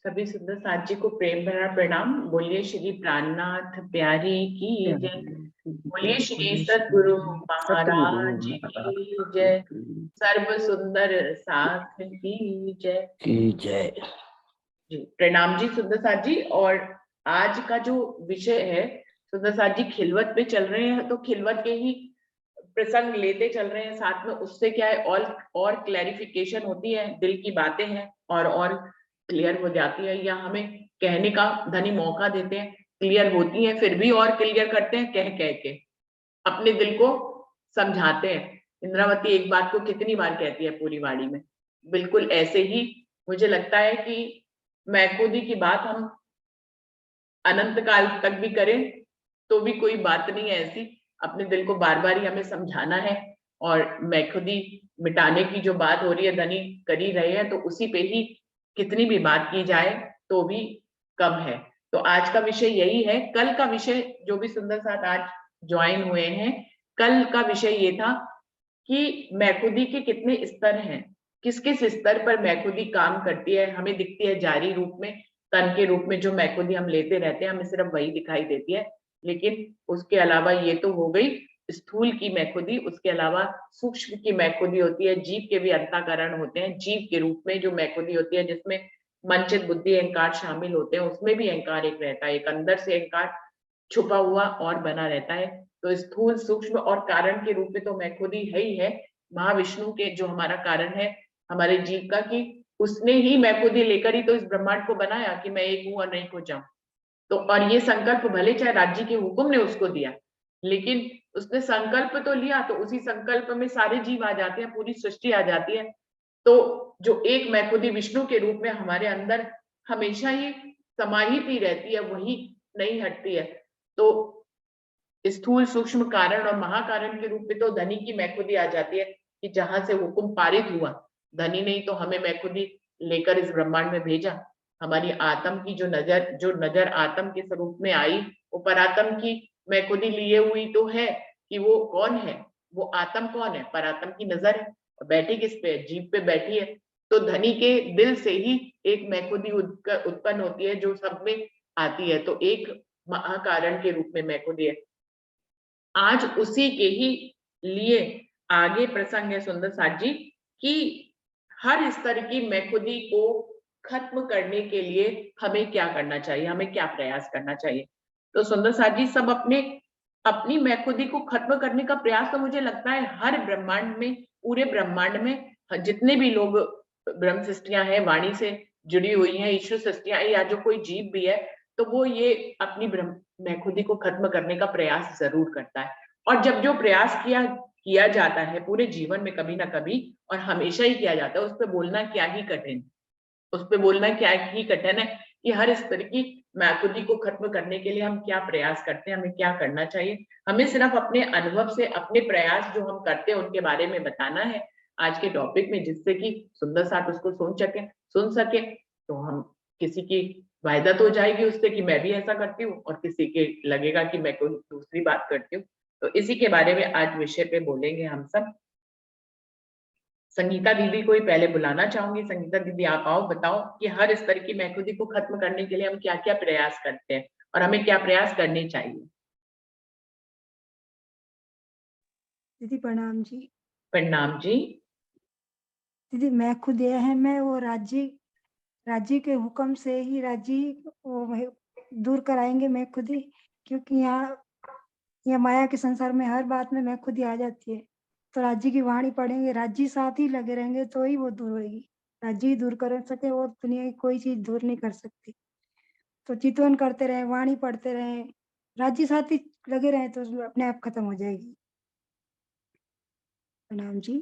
सभी सुंदर साथ जी को प्रेम भरा प्रणाम। बोलिए श्री प्राणनाथ प्यारी की जय। बोलिए श्री सतगुरु सतगुरु महाराज की महाराज जय। की सर्व सुंदर साथ की जय। जय। जी प्रणाम जी सुंदर साथ जी। और आज का जो विषय है, सुंदर साथ जी खिलवत पे चल रहे हैं तो खिलवत के ही प्रसंग लेते चल रहे हैं साथ में। उससे क्या है, और क्लैरिफिकेशन होती है, दिल की बातें हैं और क्लियर हो जाती है, या हमें कहने का धनी मौका देते हैं, क्लियर होती है, फिर भी और क्लियर करते हैं, कह कह के अपने दिल को समझाते हैं। इंद्रावती एक बात को कितनी बार कहती है पूरी वाणी में। बिल्कुल ऐसे ही मुझे लगता है कि मैकुदी की बात हम अनंत काल तक भी करें तो भी कोई बात नहीं है ऐसी। अपने दिल को बार बार ही हमें समझाना है। और मैखुदी मिटाने की जो बात हो रही है धनी कर ही रहे हैं, तो उसी पे ही कितनी भी बात की जाए तो भी कम है। तो आज का विषय यही है। कल का विषय, जो भी सुंदर साथ आज ज्वाइन हुए हैं, कल का विषय ये था कि मैखुदी के कितने स्तर हैं, किस किस स्तर पर मैखुदी काम करती है। हमें दिखती है जारी रूप में, तन के रूप में जो मैखुदी हम लेते रहते हैं, हमें सिर्फ वही दिखाई देती है। लेकिन उसके अलावा ये तो हो गई स्थूल की मैखुदी। उसके अलावा सूक्ष्म की मैखुदी होती है। जीव के भी अंतःकरण होते हैं। जीव के रूप में जो मैखुदी होती है, जिसमें मनचित बुद्धि अहंकार शामिल होते हैं, उसमें भी अहंकार एक रहता है, एक अंदर से अहंकार छुपा हुआ और बना रहता है। तो स्थूल सूक्ष्म और कारण के रूप में तो मैखुदी है ही है। महाविष्णु के जो हमारा कारण है हमारे जीव का, कि उसने ही मैखुदी लेकर ही तो इस ब्रह्मांड को बनाया कि मैं एक हूं और नहीं को जाऊं। तो और ये संकल्प भले चाहे राज्य के हुक्म ने उसको दिया, लेकिन उसने संकल्प तो लिया, तो उसी संकल्प में सारे जीव आ जाते हैं, पूरी सृष्टि आ जाती है। तो जो एक मैखुदी विष्णु के रूप में हमारे अंदर हमेशा ही समाहित ही रहती है, वही नहीं हटती है। तो स्थूल सूक्ष्म कारण और महाकारण के रूप में तो धनी की मैखुदी आ जाती है, कि जहां से हुक्म पारित हुआ, धनी ने ही तो हमें मैखुदी लेकर इस ब्रह्मांड में भेजा। हमारी आत्म की जो नजर आत्म के स्वरूप में आई, वो परात्म की मैखुदी लिए हुई तो है, कि वो कौन है, वो आत्म कौन है, परात्म की नजर है। और बैठी किस पे, जीव पे बैठी है। तो धनी के दिल से ही एक मैखुदी उत्पन्न होती है, जो सब में आती है। तो एक महाकारण के रूप में मैखुदी है। आज उसी के ही लिए आगे प्रसंग है सुंदर साथ जी, कि हर स्तर की मैखुदी को खत्म करने के लिए हमें क्या करना चाहिए, हमें क्या प्रयास करना चाहिए। तो सुंदर साथ जी सब अपने अपनी मैखुदी को खत्म करने का प्रयास, तो मुझे लगता है हर ब्रह्मांड में, पूरे ब्रह्मांड में जितने भी लोग ब्रह्म सृष्टियां हैं, वाणी से जुड़ी हुई हैं, ईश्वर सृष्टियां, या जो कोई जीव भी है, तो वो ये अपनी मैखुदी को खत्म करने का प्रयास जरूर करता है। और जब जो प्रयास किया जाता है पूरे जीवन में कभी ना कभी, और हमेशा ही किया जाता है, उस पर बोलना क्या ही कठिन, उस पे बोलना क्या ही कठिन है कि हर स्तर की मैखुदी को खत्म करने के लिए हम क्या प्रयास करते हैं, हमें क्या करना चाहिए। हमें सिर्फ अपने अनुभव से, अपने प्रयास जो हम करते हैं उनके बारे में बताना है आज के टॉपिक में, जिससे कि सुंदर साथ उसको सुन सके। तो हम किसी की वायदा हो जाएगी उससे कि मैं भी ऐसा करती हूँ, और किसी के लगेगा कि मैं कोई दूसरी बात करती हूँ। तो इसी के बारे में आज विषय पे बोलेंगे हम सब। संगीता दीदी को ही पहले बुलाना चाहूंगी। संगीता दीदी आप आओ, बताओ कि हर स्तर की मैखुदी को खत्म करने के लिए हम क्या क्या प्रयास करते हैं और हमें क्या प्रयास करने चाहिए। दीदी प्रणाम जी। प्रणाम जी। दीदी मैं खुद यह है, मैं वो राज्य के हुक्म से ही राज्य वो दूर कराएंगे मैं खुद ही, क्योंकि यहाँ माया के संसार में हर बात में मैं खुद ही आ जाती है। तो राज्य की वाणी पढ़ेंगे, राज्य साथ ही लगे रहेंगे तो ही वो दूर होगी। राज्य ही दूर कर सके और दुनिया की कोई चीज दूर नहीं कर सकती। तो चितवन करते रहे, वाणी पढ़ते रहे, राज्य साथ ही लगे रहे तो अपने आप खत्म हो जाएगी। प्रणाम जी।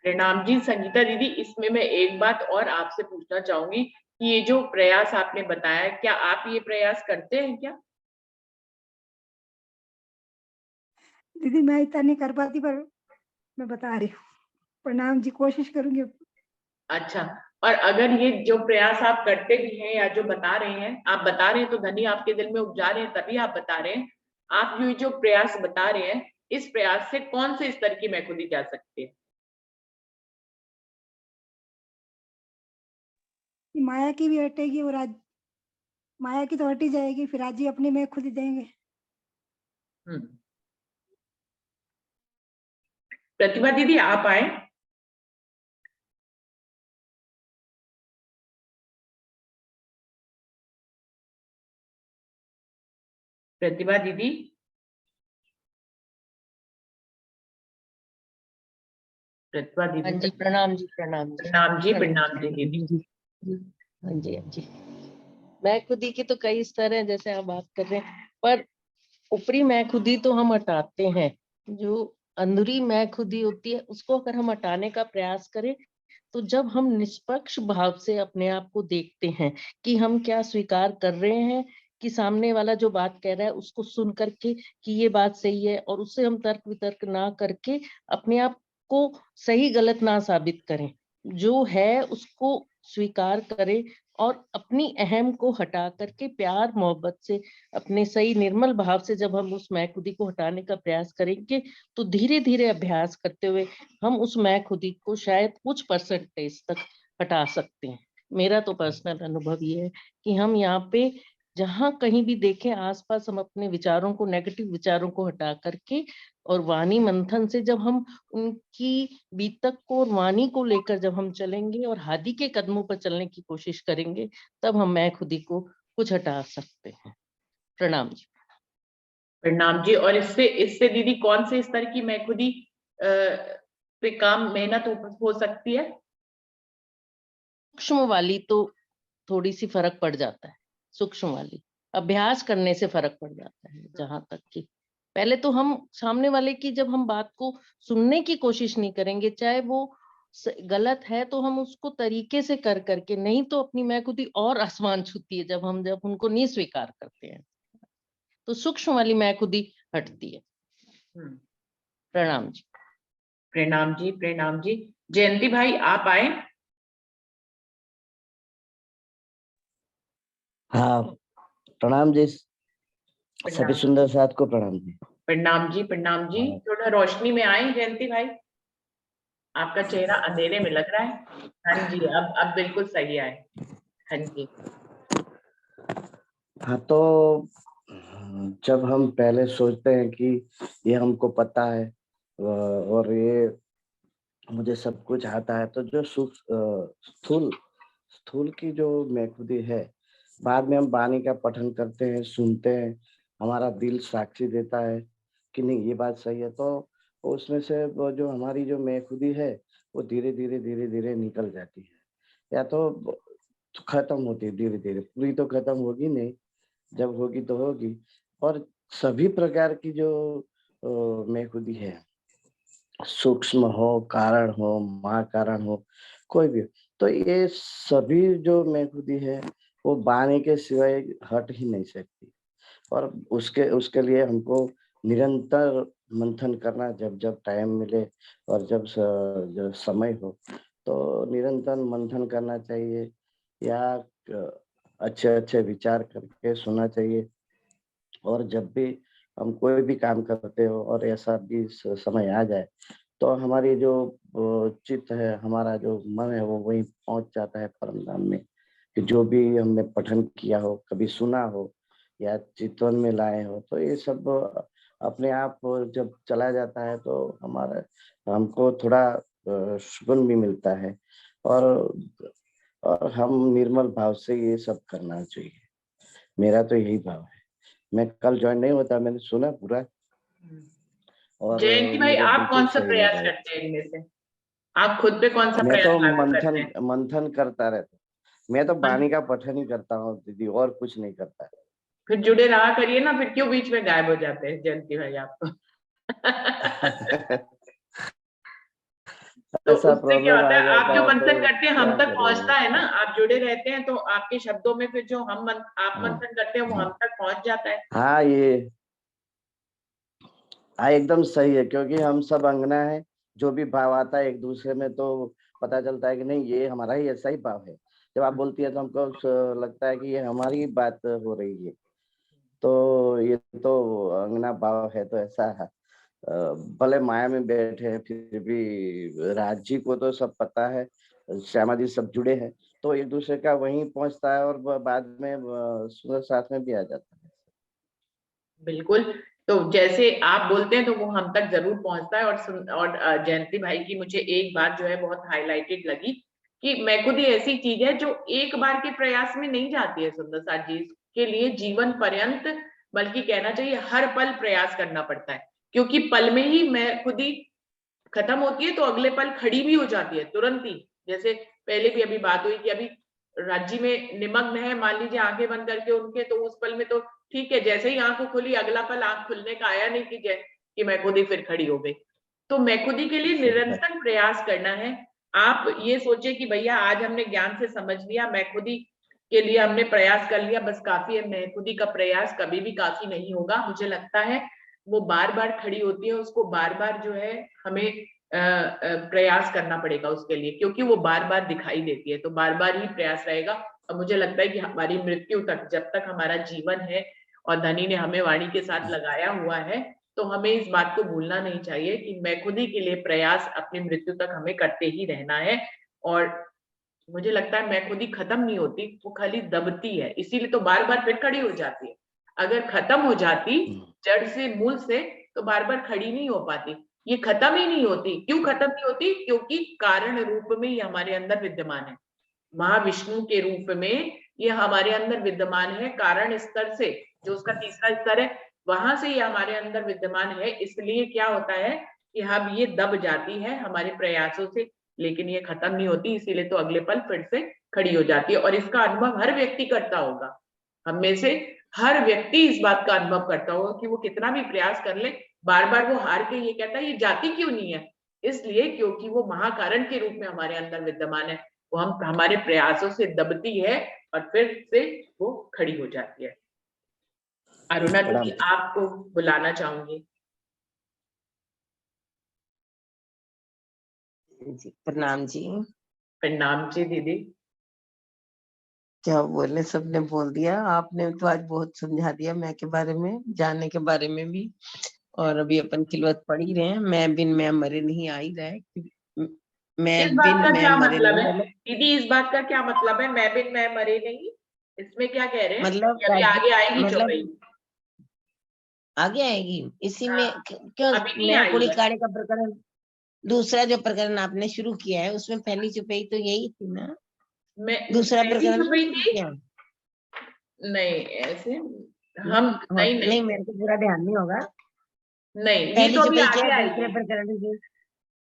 प्रणाम जी संगीता दीदी। इसमें मैं एक बात और आपसे पूछना चाहूंगी कि ये जो प्रयास आपने बताया, क्या आप ये प्रयास करते हैं क्या? दीदी मैं इतना नहीं कर पाती, पर मैं बता रही हूँ। प्रणाम जी, कोशिश करूंगी। अच्छा। और अगर ये जो प्रयास आप करते भी हैं या जो बता रहे हैं, आप बता रहे हैं तो धनी आपके दिल में उपजा रहे हैं, तभी आप बता रहे हैं। आप ये जो प्रयास बता रहे हैं, इस प्रयास से कौन से स्तर की मैखुदी जा सकती है? माया की भी हटेगी और माया की तो हट ही जाएगी, फिर राजी अपनी मैं खुद ही देंगे। प्रतिभा दीदी आप आए। प्रतिभा दीदी। प्रतिभा हाँ दीदी जी, प्रणाम जी, प्रणाम जी, प्रणाम जी, प्रणाम प्रणाम जी जी, दीदी। हाँ जी, हाँ जी। मैं खुदी की तो कई स्तर हैं, जैसे आप बात कर रहे हैं, पर ऊपरी मैं खुदी तो हम हटाते हैं। जो अंदरूनी मैं खुदी होती है, उसको अगर हम हटाने का प्रयास करें, तो जब हम निष्पक्ष भाव से अपने आप को देखते हैं कि हम क्या स्वीकार कर रहे हैं, कि सामने वाला जो बात कह रहा है उसको सुन करके कि ये बात सही है, और उससे हम तर्क वितर्क ना करके अपने आप को सही गलत ना साबित करें, जो है उसको स्वीकार करें, और अपनी अहम को हटा करके प्यार मोहब्बत से अपने सही निर्मल भाव से जब हम उस मैं खुदी को हटाने का प्रयास करेंगे, तो धीरे धीरे अभ्यास करते हुए हम उस मैं खुदी को शायद कुछ परसेंटेज तक हटा सकते हैं। मेरा तो पर्सनल अनुभव ये है कि हम यहाँ पे जहाँ कहीं भी देखें आसपास, हम अपने विचारों को, नेगेटिव विचारों को हटा करके और वाणी मंथन से जब हम उनकी बीतक को और वाणी को लेकर जब हम चलेंगे और हादी के कदमों पर चलने की कोशिश करेंगे, तब हम मैं खुदी को कुछ हटा सकते हैं। प्रणाम जी। प्रणाम जी। और इससे इससे दीदी कौन से स्तर की मैं खुदी पे काम मेहनत हो सकती है? सूक्ष्म वाली तो थोड़ी सी फर्क पड़ जाता है, सूक्ष्म वाली अभ्यास करने से फर्क पड़ जाता है। जहां तक कि पहले तो हम सामने वाले की जब हम बात को सुनने की कोशिश नहीं करेंगे, चाहे वो गलत है, तो हम उसको तरीके से कर करके, नहीं तो अपनी मैं खुद ही और आसमान छूती है जब उनको नहीं स्वीकार करते हैं, तो सूक्ष्म वाली मैं खुद ही हटती है। प्रणाम जी। प्रणाम जी, प्रणाम जी। जयंती भाई आप आए। हाँ, प्रणाम जी, सभी प्रणाम सुंदर साथ को प्रणाम जी। प्रणाम जी, प्रणाम जी। हाँ। थोड़ा रोशनी में आए जयंती भाई, आपका चेहरा अंधेरे में लग रहा है। हाँ जी, अब बिल्कुल सही आए। हाँ जी। हाँ, तो जब हम पहले सोचते हैं कि ये हमको पता है और ये मुझे सब कुछ आता है, तो जो स्थूल स्थूल की जो मैं खुदी है, बाद में हम वाणी का पठन करते हैं, सुनते हैं, हमारा दिल साक्षी देता है कि नहीं ये बात सही है, तो उसमें से वो जो हमारी जो मैं खुदी है, वो धीरे धीरे निकल जाती है, या तो खत्म होती है धीरे धीरे, पूरी तो खत्म होगी नहीं, जब होगी तो होगी। और सभी प्रकार की जो मैं खुदी है, सूक्ष्म हो, कारण हो, महाकारण हो, कोई भी हो, तो ये सभी जो मैं खुदी है, वो वाणी के सिवाय हट ही नहीं सकती। और उसके उसके लिए हमको निरंतर मंथन करना, जब जब टाइम मिले और जब समय हो, तो निरंतर मंथन करना चाहिए, या अच्छे अच्छे विचार करके सुनना चाहिए। और जब भी हम कोई भी काम करते हो और ऐसा भी समय आ जाए, तो हमारी जो चित्त है, हमारा जो मन है, वो वहीं पहुंच जाता है परम धाम में, कि जो भी हमने पठन किया हो, कभी सुना हो या चित्तवन में लाए हो, तो ये सब अपने आप जब चला जाता है, तो हमारा हमको थोड़ा सुकून भी मिलता है, और और हम निर्मल भाव से ये सब करना चाहिए। मेरा तो यही भाव है। मैं कल ज्वाइन नहीं होता, मैंने सुना पूरा, और जयंती भाई मुझे आप बिल्कुल कौन सा सही प्रयास लगा। करते हैं इनमें से? आप खुद पे कौन सा मैं प्रयास तो लागू करते मंथन हैं? मंथन करता रहता, मैं तो वाणी का पठन ही करता हूँ दीदी, और कुछ नहीं करता। फिर जुड़े रहा करिए ना, फिर क्यों बीच में गायब हो जाते हैं जयंती भाई आप तो? तो ऐसा उससे क्या प्रॉब्लम होता आ है, आप जाता जो है तो मंथन करते हैं हम क्या तक पहुंचता है ना, करें। आप जुड़े रहते हैं तो आपके शब्दों में फिर जो आप हाँ मंथन करते हैं वो हाँ हम तक पहुंच जाता है। हाँ, ये हाँ एकदम सही है, क्योंकि हम सब अंगना है, जो भी भाव आता है एक दूसरे में, तो पता चलता है कि नहीं ये हमारा ही ऐसा ही भाव है। जब आप बोलती है तो हमको लगता है कि ये हमारी ही बात हो रही है, तो ये तो अंगना भाव है, तो ऐसा है। भले माया में बैठे हैं, फिर भी राज जी को तो सब पता है, श्यामा जी सब जुड़े हैं, तो एक दूसरे का वहीं पहुंचता है और बाद में सुंदर साथ में भी आ जाता है। बिल्कुल। तो जैसे आप बोलते हैं तो वो हम तक जरूर पहुंचता है। और जयंती भाई की मुझे एक बात जो है बहुत हाईलाइटेड लगी कि मैं खुद ही ऐसी चीज है जो एक बार के प्रयास में नहीं जाती है सुंदर साथ जी, के लिए जीवन पर्यंत, बल्कि कहना चाहिए हर पल प्रयास करना पड़ता है, क्योंकि पल में ही मैं खुद ही खत्म होती है तो अगले पल खड़ी भी हो जाती है तुरंत ही। जैसे पहले भी अभी बात हुई कि अभी राज्य में निमग्न है, मान लीजिए आंखें बंद करके उनके, तो उस पल में तो ठीक है, जैसे ही आंख खुली अगला पल आंख खुलने का आया नहीं कि मैं खुद ही फिर खड़ी हो गई। तो मैं खुद ही के लिए निरंतर प्रयास करना है। आप ये सोचे कि भैया आज हमने ज्ञान से समझ लिया, मैं खुद ही के लिए हमने प्रयास कर लिया, बस काफी है। मैं खुद ही का प्रयास कभी भी काफी नहीं होगा। मुझे लगता है वो बार बार खड़ी होती है, उसको बार बार जो है हमें प्रयास करना पड़ेगा उसके लिए, क्योंकि वो बार बार दिखाई देती है, तो बार बार ही प्रयास रहेगा। और मुझे लगता है कि हमारी मृत्यु तक, जब तक हमारा जीवन है और धनी ने हमें वाणी के साथ लगाया हुआ है, तो हमें इस बात को भूलना नहीं चाहिए कि मैं खुद ही के लिए प्रयास अपनी मृत्यु तक हमें करते ही रहना है। और मुझे लगता है मैं खुद ही खत्म नहीं होती, वो खाली दबती है, इसीलिए तो बार बार फिर खड़ी हो जाती है। अगर खत्म हो जाती जड़ से, मूल से, तो बार बार खड़ी नहीं हो पाती। ये खत्म ही नहीं होती। क्यों खत्म नहीं होती? क्योंकि कारण रूप में ये हमारे अंदर विद्यमान है, महाविष्णु के रूप में ये हमारे अंदर विद्यमान है। कारण स्तर से, जो उसका तीसरा स्तर है, वहां से ये हमारे अंदर विद्यमान है। इसलिए क्या होता है कि हम ये दब जाती है हमारे प्रयासों से, लेकिन ये खत्म नहीं होती, इसीलिए तो अगले पल फिर से खड़ी हो जाती है। और इसका अनुभव हर व्यक्ति करता होगा, हम में से हर व्यक्ति इस बात का अनुभव करता होगा कि वो कितना भी प्रयास कर ले, बार बार वो हार के ये कहता है ये जाती क्यों नहीं है? इसलिए क्योंकि वो महाकारण के रूप में हमारे अंदर विद्यमान है, वो हम हमारे प्रयासों से दबती है और फिर से वो खड़ी हो जाती है। अरुणा प्रणाम। दीदी, आपको बुलाना चाहूंगी। जी प्रणाम जी। प्रणाम जी दीदी। क्या बोले, सबने बोल दिया। आपने तो आज बहुत समझा दिया मैं के बारे में, जाने के बारे में भी। और अभी अपन खिलवत पढ़ ही रहे हैं, मैं बिन मैं मरे नहीं आ ही रहा है। इस मैं बात बिन का मैं क्या मरे मतलब नहीं, है मतलब दीदी? इस बात का क्या मतलब है, मैं बिन मैं मरे नहीं? इसमें क्या कह रहे हैं मतलब कि अभी आगे आएगी मतलब चौपाई? आगे आएगी इसी हाँ, में। क्यों? अभी नहीं मैं आई कुड़ी है। काड़े का प्रकरण, दूसरा जो प्रकरण आपने शुरू किया है उसमें पहली चुपई तो यही थी ना। मैं दूसरा पहली प्रकरण नहीं चौपाई शुरू थी? किया? नहीं ऐसे, हम नहीं नहीं, नहीं मेरे को पूरा ध्यान नहीं होगा। नहीं, ये पहली तो अभी चुपई क्या आगे है, दूसरे आएगी। प्रकरण की?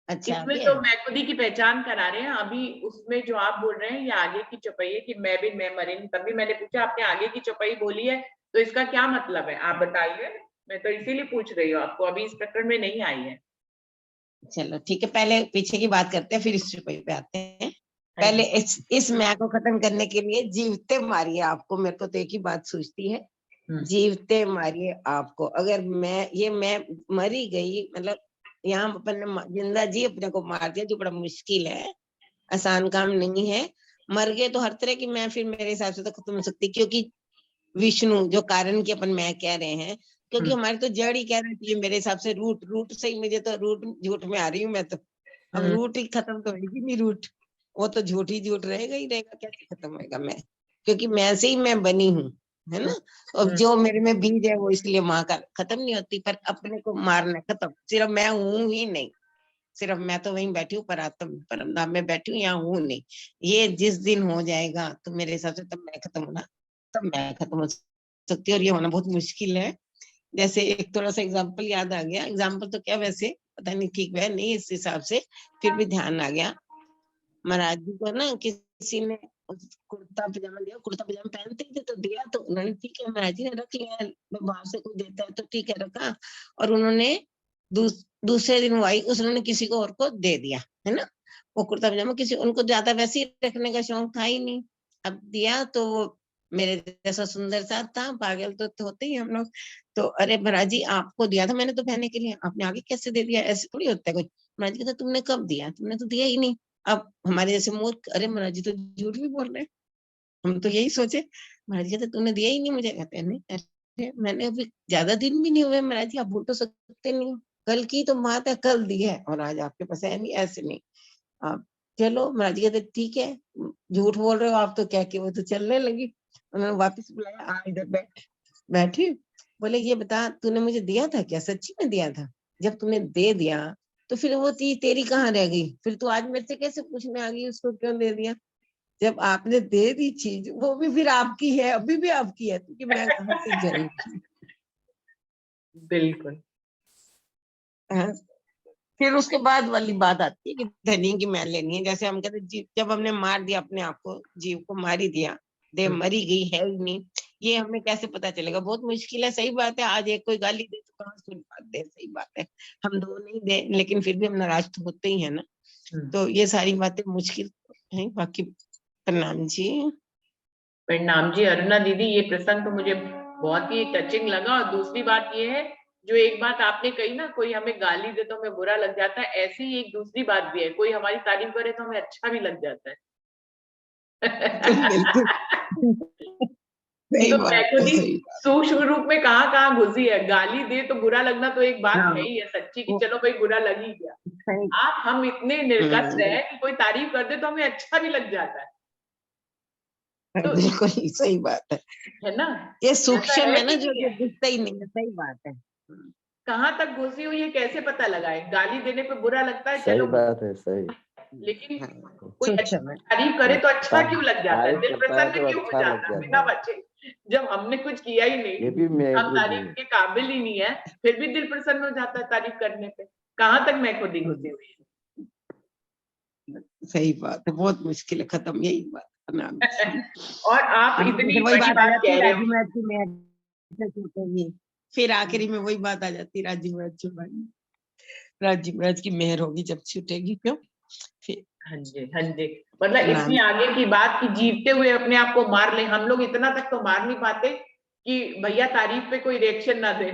अच्छा इसमें आगे तो है। मैं खुद ही की पहचान करा रहे हैं अभी। उसमें जो आप बोल रहे हैं ये आगे की चौपाई है कि मैं भी मैं मरे नहीं। तभी मैंने पूछा, आपने आगे की चौपाई बोली है तो इसका क्या मतलब है, आप बताइए। मैं तो इसीलिए पूछ रही हूँ आपको, अभी इस प्रकरण में नहीं आई है। चलो ठीक है, पहले पीछे की बात करते हैं फिर इस चुपई पे आते हैं। हाँ पहले जी। इस मैं को खत्म करने के लिए जीवते मारिए आपको। मेरे को तो एक ही बात सोचती है, जीवते मारिए आपको। अगर मैं मरी गई, मतलब यहाँ अपन ने जिंदा जी अपने को मार दिया, जो बड़ा मुश्किल है, आसान काम नहीं है। मर गए तो हर तरह की मैं फिर मेरे हिसाब से तो खत्म हो सकती, क्योंकि विष्णु जो कारण की अपन मैं कह रहे हैं, क्योंकि हमारी तो जड़ ही कह रही है मेरे हिसाब से। रूट से ही, मुझे तो रूट झूठ में आ रही हूँ मैं तो। अब रूट ही खत्म तो होगी नहीं, रूट वो तो झूठ ही झूठ रहेगा ही रहेगा, कैसे खत्म होएगा मैं? क्योंकि मैं से ही मैं बनी हूँ, है ना। अब जो मेरे में बीज है वो इसलिए माँ का खत्म नहीं होती, पर अपने को मारना खत्म। सिर्फ मैं हूँ ही नहीं, सिर्फ मैं तो वहीं बैठी हूँ पर आत्म परम धाम में बैठी हूँ, यहाँ हूँ नहीं। ये जिस दिन हो जाएगा तो मेरे हिसाब से तब मैं खत्म होना, तब मैं खत्म हो सकती है। और ये होना बहुत मुश्किल है। जैसे एक थोड़ा सा एग्जाम्पल याद आ गया, एग्जाम्पल तो क्या वैसे पता नहीं ठीक है नहीं, इस हिसाब से फिर भी ध्यान आ गया। महाराज जी को ना किसी ने कुर्ता पजामा दिया, कुर्ता पजामा पहनते थे तो दिया, तो उन्होंने ठीक है, महाराज जी ने रख लिया, बाहर से कोई देता है तो ठीक है रखा। और उन्होंने दूसरे दिन वो आई, उसने किसी को और को दे दिया, है ना। वो कुर्ता पजामा किसी, उनको ज्यादा वैसे ही रखने का शौक था ही नहीं। अब दिया तो वो मेरे जैसा सुंदर सा था, पागल तो होते ही हम लोग। तो अरे महाराज जी आपको दिया था मैंने तो पहनने के लिए, आपने आगे कैसे दे दिया? ऐसे थोड़ी होता है कुछ। महाराज जी कहते तुमने कब दिया? तुमने तो दिया ही नहीं। अब हमारे जैसे मूर्ख, अरे महाराज जी तो झूठ भी बोल रहे हैं, हम तो यही सोचे। महाराज जी कहते तूने दिया ही नहीं मुझे। कहते नहीं, अरे मैंने अभी ज्यादा दिन भी नहीं हुए महाराज जी, आप भूल तो सकते नहीं हो। कल की तो बात है, कल दी है और आज आपके पास है नहीं, ऐसे नहीं। आप चलो महाराज जी कहते ठीक है, झूठ बोल रहे हो आप, तो कह के वो तो चलने लगी। उन्होंने वापस बुलाया, आ इधर बैठी। बोले ये बता, तूने मुझे दिया था क्या, सच्ची में दिया था? जब तूने दे दिया तो फिर वो चीज तेरी कहाँ रह गई? फिर तू आज मेरे से कैसे पूछने आ गई उसको क्यों दे दिया? जब आपने दे दी चीज, वो भी फिर आपकी है, अभी भी आपकी है, क्योंकि मैं कहाँ से जाऊंगी? बिल्कुल। हाँ। फिर उसके बाद वाली बात आती है कि धनी की मैल लेनी है। जैसे हम कहते जीव, जब हमने मार दिया अपने आप को, जीव को मार ही दिया, देह मरी गई है ही नहीं, ये हमें कैसे पता चलेगा? बहुत मुश्किल है। सही बात है, आज एक कोई गाली दे तो कहाँ सुन पाते हैं, सही बात है। हम दो नहीं दे, लेकिन फिर भी हम नाराज तो होते ही है ना। तो ये सारी बातें मुश्किल है। बाकी प्रणाम जी। प्रणाम जी। अरुणा दीदी, ये प्रसंग तो मुझे बहुत ही टचिंग लगा। और दूसरी बात ये है, जो एक बात आपने कही ना, कोई हमें गाली दे तो हमें बुरा लग जाता है, ऐसी ही एक दूसरी बात भी है, कोई हमारी तारीफ करे तो हमें अच्छा भी लग जाता है। बिल्कुल सही तो बात मैं खुद है, ही सही बात। सूक्ष्म रूप में कहाँ कहाँ घुसी है। गाली दे तो बुरा लगना तो एक बात है हाँ, ही है सच्ची, कि चलो भाई बुरा लग ही गया। सही। आप हम इतने निर्गत है कि कोई तारीफ कर दे तो हमें अच्छा भी लग जाता है। तो बिल्कुल सही बात है ना, ये ऐसा सूक्ष्म है है ना, कि जो नहीं जो है? दिखता ही नहीं है। सही बात है। कहाँ तक घुसी हुई है कैसे पता लगाए? गाली देने पे बुरा लगता है, सही चलो, बात है, सही। लेकिन हाँ, कोई अच्छी सूक्ष्म है। तारीफ करे तो अच्छा क्यों लग जाता है? तारीफ दिल करता है प्रसन्न तो क्यों हो अच्छा लग जाता है बिना जाता है। वजह, जब हमने कुछ किया ही ये नहीं, भी मैं हम खुद ही तारीफ के काबिल ही नहीं है, फिर भी दिल प्रसन्न हो जाता है तारीफ करने पे। कहाँ तक मैं खुद ही घुसी हुई सही बात है, बहुत मुश्किल है खत्म, यही बात है नाम है। की। और आप फिर इतनी वही बड़ी बात आ बात जाती है, कह रहे राजू हो। मैच की मैच छूटेगी। फिर आखिरी में वही बात आ जाती है, राजू मैच छूटेगी, राजू मैच की मेहर होगी जब छूटेगी। क्यों? फिर हाँ जी, हाँ जी। मतलब नाम। इतनी आगे की बात कि जीतते हुए अपने आप को मार ले। हम लोग इतना तक तो मार नहीं पाते कि भैया तारीफ पे कोई रिएक्शन ना दे।